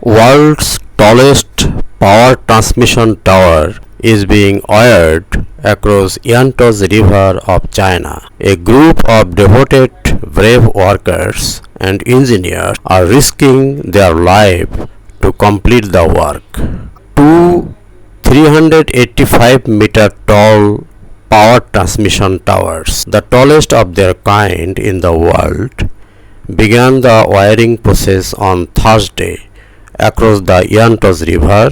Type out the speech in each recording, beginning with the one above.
world's tallest power transmission tower is being wired across Yangtze River of China. A group of devoted, brave workers and engineers are risking their life to complete the work. Two 385-meter tall power transmission towers, the tallest of their kind in the world, began the wiring process on Thursday across the Yangtze River,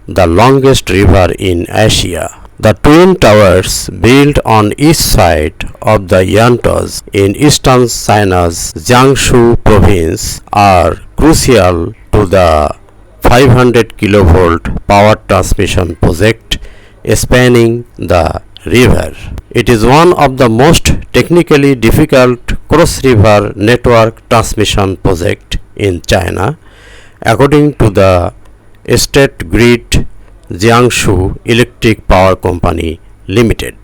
the longest river in Asia. The twin towers, built on each side of the Yangtze in eastern China's Jiangsu province, are crucial to the 500 kilovolt power transmission project spanning the river. It is one of the most technically difficult cross-river network transmission projects in China, according to the State Grid Jiangsu Electric Power Company Limited.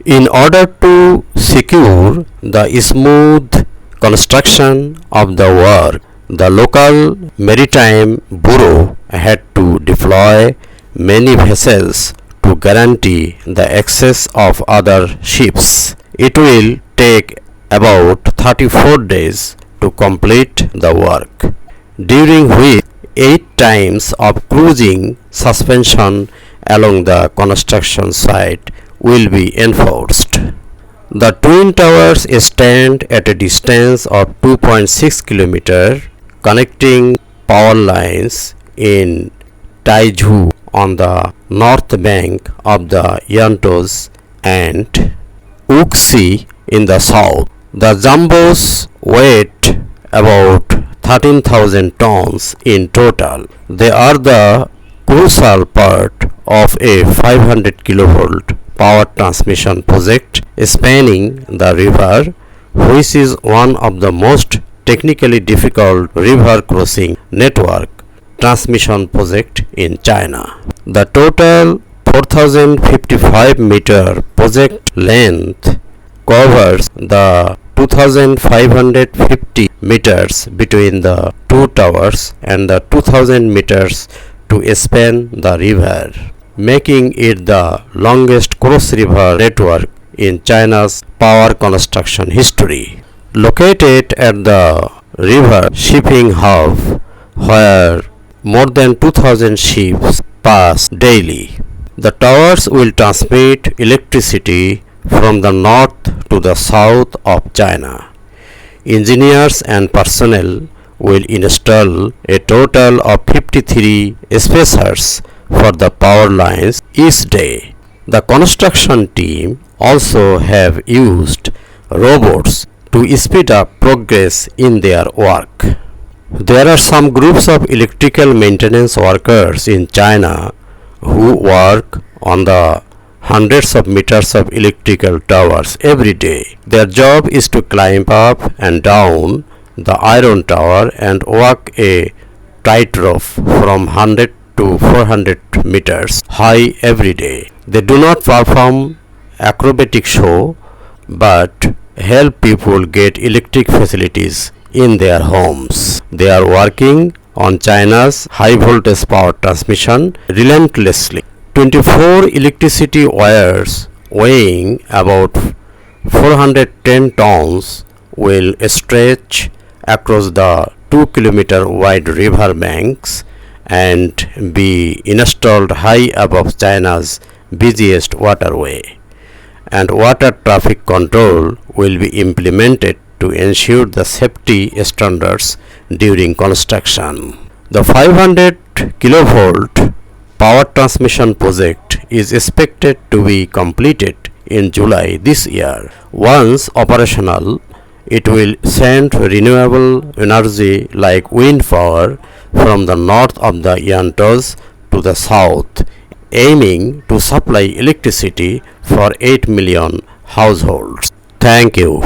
In order to secure the smooth construction of the work, the local maritime bureau had to deploy many vessels to guarantee the access of other ships. It will take about 34 days to complete the work, during which 8 times of cruising suspension along the construction site will be enforced. The twin towers stand at a distance of 2.6 km, connecting power lines in Taizhou on the north bank of the Yangtze and Wuxi in the south. The jumbos weigh about 13,000 tons in total. They are the crucial part of a 500 kilovolt power transmission project spanning the river, which is one of the most technically difficult river crossing network transmission project in China. The total 4055 meter project length covers the 2550 meters between the two towers and the 2000 meters to span the river, making it the longest cross-river network in China's power construction history. Located at the river shipping hub, where more than 2000 ships pass daily, the towers will transmit electricity from the north to the south of China. Engineers and personnel will install a total of 53 spacers for the power lines each day. The construction team also have used robots to speed up progress in their work. There are some groups of electrical maintenance workers in China who work on the hundreds of meters of electrical towers every day. Their job is to climb up and down the iron tower and walk a tightrope from 100 to 400 meters high every day. They do not perform acrobatic show, but help people get electric facilities in their homes. They are working on China's high voltage power transmission relentlessly. 24 electricity wires weighing about 410 tons will stretch across the 2-kilometer wide river banks and be installed high above China's busiest waterway, and water traffic control will be implemented to ensure the safety standards during construction. The 500 kilovolt power transmission project is expected to be completed in July this year. Once operational, it will send renewable energy like wind power from the north of the Yangtze to the south, aiming to supply electricity for 8 million households. Thank you.